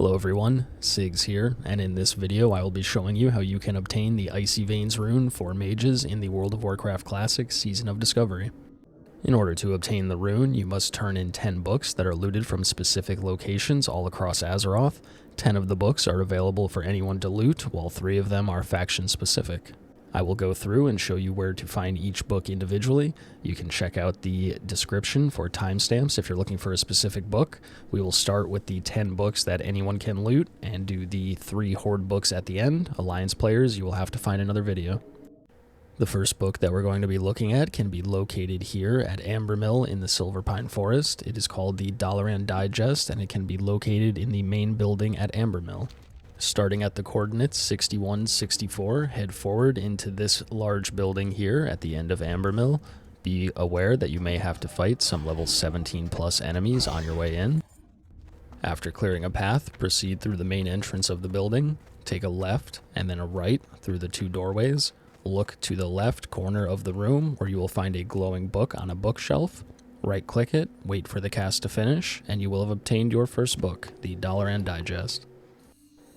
Hello everyone, Sigs here, and in this video I will be showing you how you can obtain the Icy Veins Rune for mages in the World of Warcraft Classic Season of Discovery. In order to obtain the rune, you must turn in 10 books that are looted from specific locations all across Azeroth. 10 of the books are available for anyone to loot, while 3 of them are faction specific. I will go through and show you where to find each book individually. You can check out the description for timestamps if you're looking for a specific book. We will start with the 10 books that anyone can loot and do the 3 Horde books at the end. Alliance players, you will have to find another video. The first book that we're going to be looking at can be located here at Ambermill in the Silverpine Forest. It is called the Dalaran Digest, and it can be located in the main building at Ambermill. Starting at the coordinates 6164, head forward into this large building here at the end of Ambermill. Be aware that you may have to fight some level 17 plus enemies on your way in. After clearing a path, proceed through the main entrance of the building. Take a left and then a right through the 2 doorways. Look to the left corner of the room where you will find a glowing book on a bookshelf. Right click it, wait for the cast to finish, and you will have obtained your first book, the Dalaran Digest.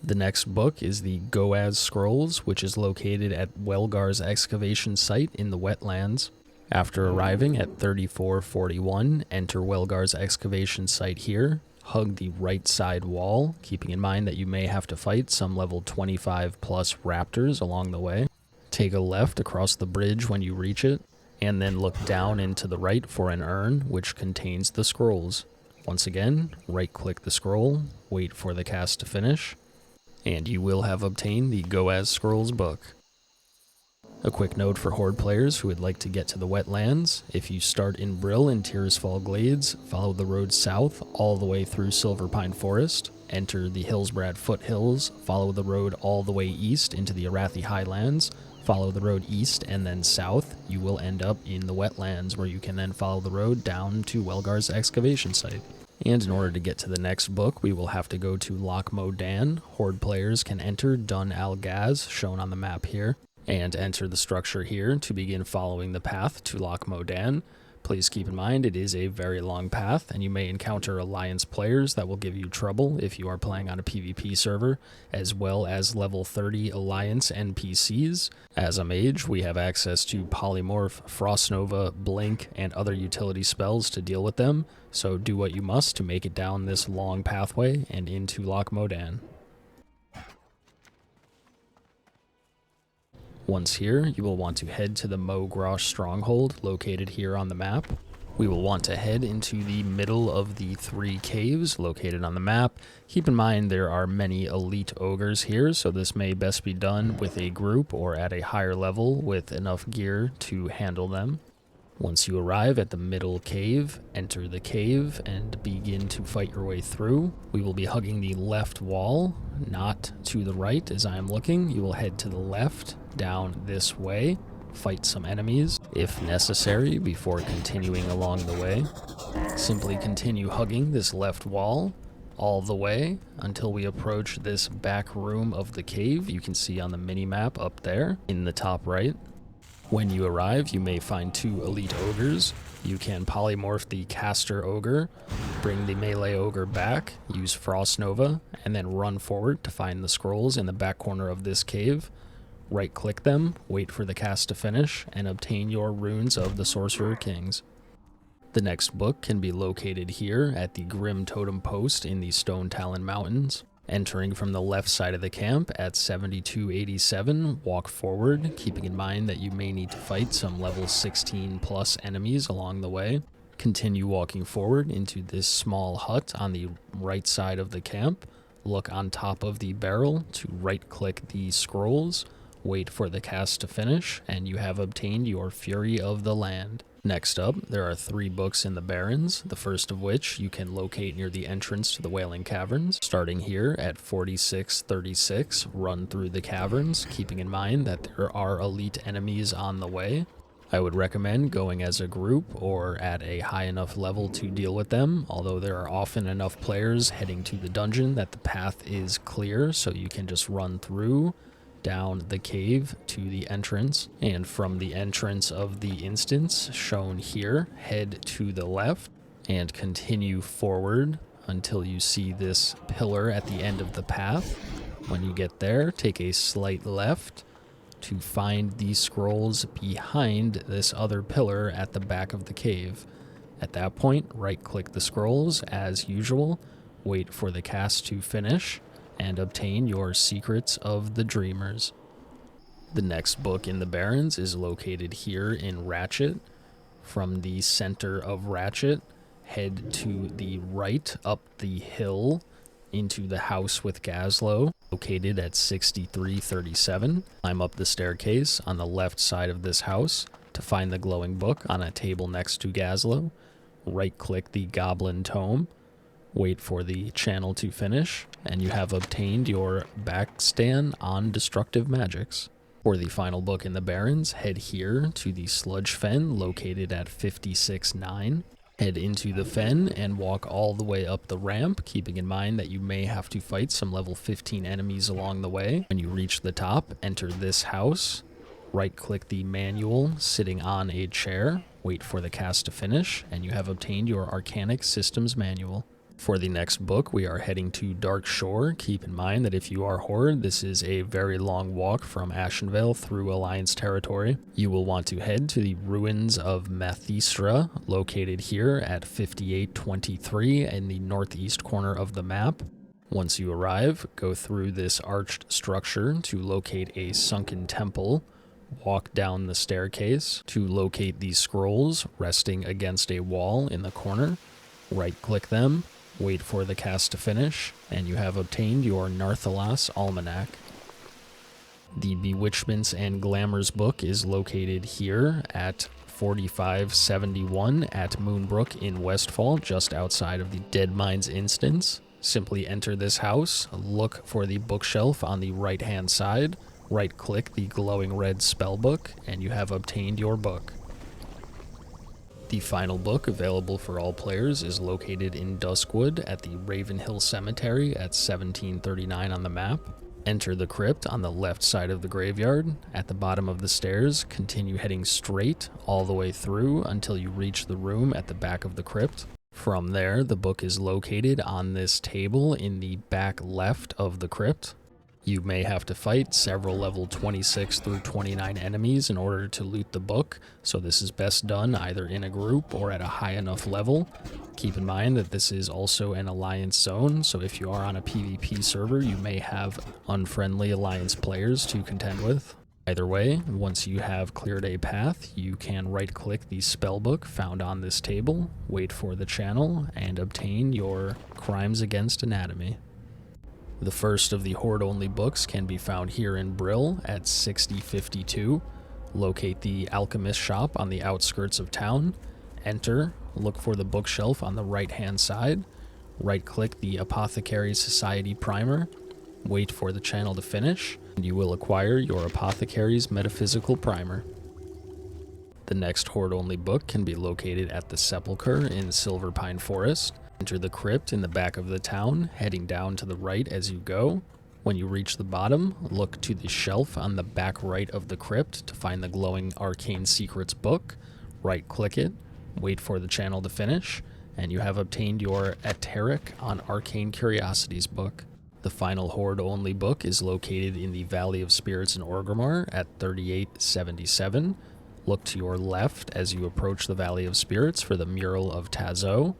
The next book is the Goaz Scrolls, which is located at Whelgar's excavation site in the Wetlands. After arriving at 3441, enter Whelgar's excavation site here. Hug the right side wall, keeping in mind that you may have to fight some level 25 plus raptors along the way. Take a left across the bridge when you reach it, and then look down and to the right for an urn which contains the scrolls. Once again, right-click the scroll, wait for the cast to finish, and you will have obtained the Goaz Scrolls book. A quick note for Horde players who would like to get to the Wetlands: if you start in Brill in Tirisfal Glades, follow the road south all the way through Silverpine Forest, enter the Hillsbrad Foothills, follow the road all the way east into the Arathi Highlands, follow the road east and then south, you will end up in the Wetlands, where you can then follow the road down to Whelgar's excavation site. And in order to get to the next book, we will have to go to Loch Modan. Horde players can enter Dun Al Gaz, shown on the map here, and enter the structure here to begin following the path to Loch Modan. Please keep in mind it is a very long path, and you may encounter Alliance players that will give you trouble if you are playing on a PvP server, as well as level 30 Alliance NPCs. As a mage, we have access to Polymorph, Frost Nova, Blink, and other utility spells to deal with them, so do what you must to make it down this long pathway and into Loch Modan. Once here, you will want to head to the Mogrosh Stronghold, located here on the map. We will want to head into the middle of the 3 caves located on the map. Keep in mind there are many elite ogres here, so this may best be done with a group or at a higher level with enough gear to handle them. Once you arrive at the middle cave, enter the cave and begin to fight your way through. We will be hugging the left wall, not to the right as I am looking. You will head to the left, down this way, fight some enemies if necessary before continuing along the way. Simply continue hugging this left wall all the way until we approach this back room of the cave. You can see on the mini-map up there in the top right. When you arrive, you may find 2 elite ogres. You can polymorph the caster ogre, bring the melee ogre back, use Frost Nova, and then run forward to find the scrolls in the back corner of this cave. Right-click them, wait for the cast to finish, and obtain your runes of the Sorcerer Kings. The next book can be located here at the Grimtotem post in the Stonetalon Mountains. Entering from the left side of the camp at 7287, walk forward, keeping in mind that you may need to fight some level 16 plus enemies along the way. Continue walking forward into this small hut on the right side of the camp. Look on top of the barrel to right-click the scrolls. Wait for the cast to finish, and you have obtained your Fury of the Land. Next up, there are 3 books in the Barrens, the first of which you can locate near the entrance to the Wailing Caverns. Starting here at 4636, run through the caverns, keeping in mind that there are elite enemies on the way. I would recommend going as a group or at a high enough level to deal with them, although there are often enough players heading to the dungeon that the path is clear, so you can just run through down the cave to the entrance, and from the entrance of the instance shown here, head to the left and continue forward until you see this pillar at the end of the path. When you get there, take a slight left to find the scrolls behind this other pillar at the back of the cave. At that point, right-click the scrolls as usual, wait for the cast to finish, and obtain your Secrets of the Dreamers. The next book in the Barrens is located here in Ratchet. From the center of Ratchet, head to the right up the hill into the house with Gazlowe, located at 6337. Climb up the staircase on the left side of this house to find the glowing book on a table next to Gazlowe. Right-click the Goblin Tome, wait for the channel to finish, and you have obtained your backstand on destructive magics. For the final book in the Barrens, head here to the Sludge Fen, located at 56-9. Head into the fen and walk all the way up the ramp, keeping in mind that you may have to fight some level 15 enemies along the way. When you reach the top, enter this house. Right-click the manual sitting on a chair, wait for the cast to finish, and you have obtained your Arcanic Systems Manual. For the next book, we are heading to Darkshore. Keep in mind that if you are Horde, this is a very long walk from Ashenvale through Alliance territory. You will want to head to the ruins of Mathystra, located here at 5823 in the northeast corner of the map. Once you arrive, go through this arched structure to locate a sunken temple. Walk down the staircase to locate these scrolls resting against a wall in the corner. Right-click them. Wait for the cast to finish, and you have obtained your Nar'thalas Almanac. The Bewitchments and Glamours book is located here at 4571 at Moonbrook in Westfall, just outside of the Dead Mines instance. Simply enter this house, look for the bookshelf on the right-hand side, right-click the glowing red spellbook, and you have obtained your book. The final book, available for all players, is located in Duskwood at the Ravenhill Cemetery at 1739 on the map. Enter the crypt on the left side of the graveyard. At the bottom of the stairs, continue heading straight all the way through until you reach the room at the back of the crypt. From there, the book is located on this table in the back left of the crypt. You may have to fight several level 26 through 29 enemies in order to loot the book, so this is best done either in a group or at a high enough level. Keep in mind that this is also an Alliance zone, so if you are on a PvP server, you may have unfriendly Alliance players to contend with. Either way, once you have cleared a path, you can right-click the spellbook found on this table, wait for the channel, and obtain your Crimes Against Anatomy. The first of the Horde Only books can be found here in Brill at 6052. Locate the Alchemist shop on the outskirts of town. Enter, look for the bookshelf on the right-hand side. Right-click the Apothecary Society primer. Wait for the channel to finish, and you will acquire your Apothecary's Metaphysical Primer. The next Horde Only book can be located at the Sepulchre in Silverpine Forest. Enter the crypt in the back of the town, heading down to the right as you go. When you reach the bottom, look to the shelf on the back right of the crypt to find the glowing Arcane Secrets book. Right-click it, wait for the channel to finish, and you have obtained your Eteric on Arcane Curiosities book. The final Horde Only book is located in the Valley of Spirits in Orgrimmar at 3877. Look to your left as you approach the Valley of Spirits for the Mural of Tazo.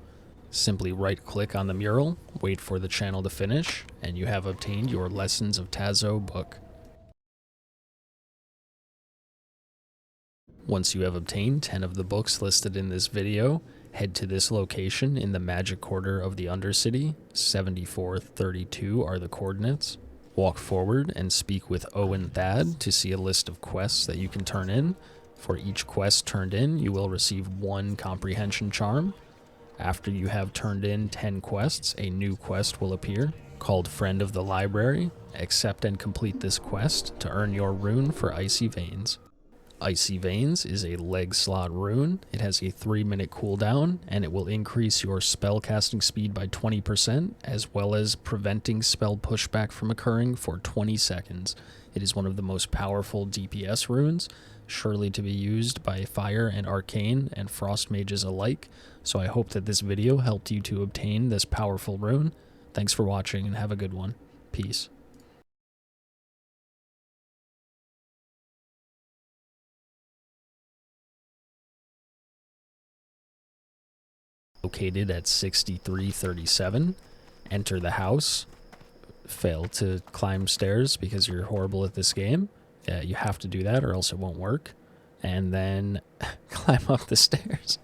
Simply right-click on the mural, wait for the channel to finish, and you have obtained your Lessons of Tazo book. Once you have obtained 10 of the books listed in this video, head to this location in the Magic Quarter of the Undercity. 7432 are the coordinates. Walk forward and speak with Owen Thad to see a list of quests that you can turn in. For each quest turned in, you will receive 1 comprehension charm. After you have turned in 10 quests, a new quest will appear called Friend of the Library. Accept and complete this quest to earn your rune for Icy Veins. Icy Veins is a leg slot rune. It has a 3-minute cooldown, and it will increase your spell casting speed by 20%, as well as preventing spell pushback from occurring for 20 seconds. It is one of the most powerful DPS runes, surely to be used by fire and arcane and frost mages alike, so I hope that this video helped you to obtain this powerful rune. Thanks for watching and have a good one. Peace. Located at 6337. Enter the house. Fail to climb stairs because you're horrible at this game. Yeah, you have to do that or else it won't work. And then climb up the stairs.